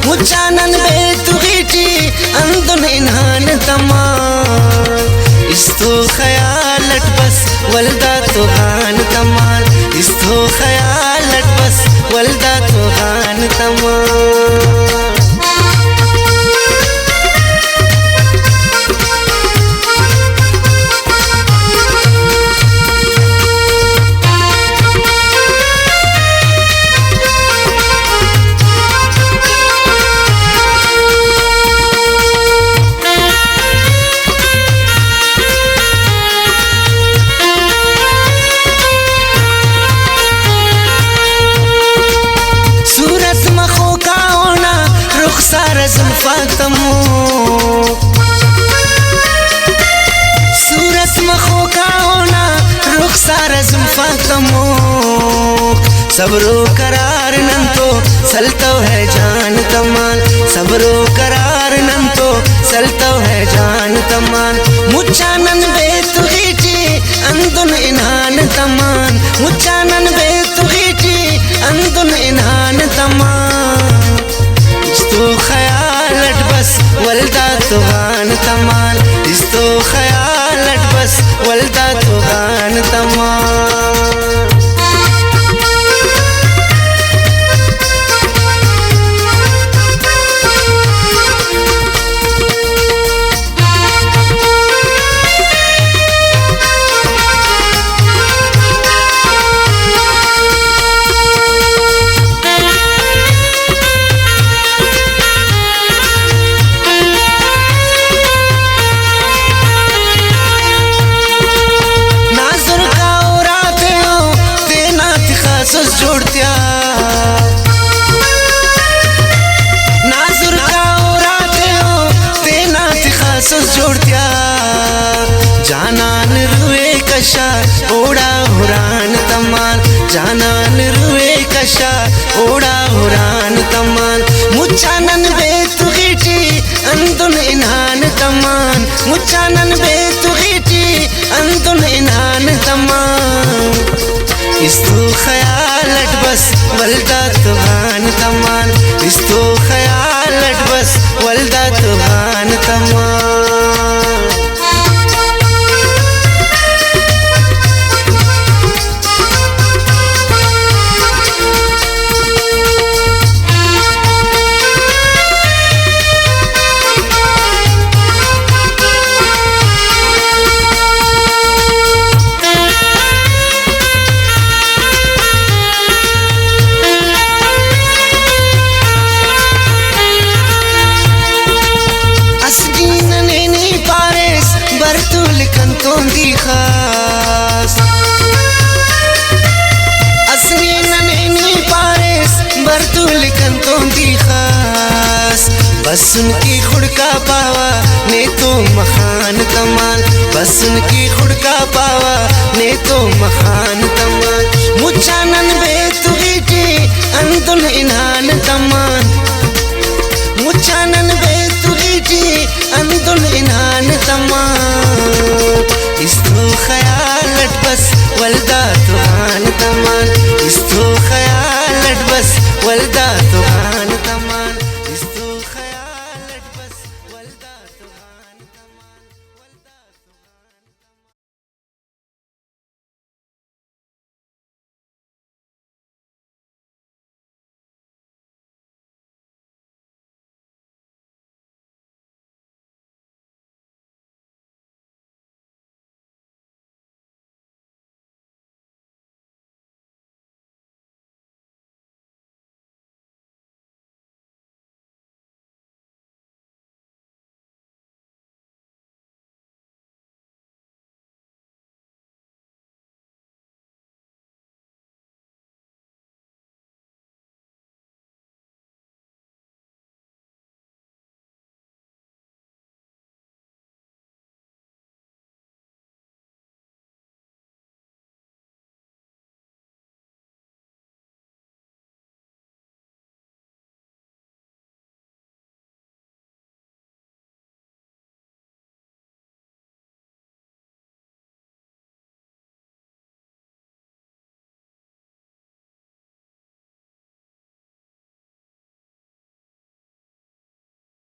मुचानन बेतुगीटी अंदुन इन्हान तमान इस्तो ख्यालट बस वल्दा तुहान तमान इस्तो ख्यालट बस वल्दा तुहान तमान जुल्फातमो सूरत मखो का होना रुखसार जुल्फातमो सबरो करार नंतो सलतो है जान तमान सबरो करार नंतो सलतो है जान तमान मुचानन बेतुगीटी अंदुन इन्हान तमान मुचानन बेतुगीटी अंदुन इन्हान तमान इस्तो ख्यालट बस वल्दा तुहान तमान इस्तो ख्यालट बस वल्दा तुहान तमान जोड़तिया जानान रुए कशा ओड़ा हुरान तमान जानान रुए कशा ओड़ा हुरान तमान मुचानन बेतुगीटी अंदुन इन्हान तमान मुचानन बेतुगीटी अंदुन इन्हान तमान इस्तो ख्यालट बस वल्दा तुहान तमान इस्तो ख्यालट बस वल्दा तुहान तमान खास असली ननैनी पारिस बरतुल कंतों दी खास बस उनकी खुड़का पावा ने तो मखान तमान बस उनकी खुड़का पावा ने तो मखान तमान मुचानन बेतुगीटी अंदुन इन्हान तमान मुचानन बेतुगीटी अंदुन इन्हान तमान इस्तो ख्यालट बस वल्दा तुहान तमान इस्तो ख्यालट बस वल्दा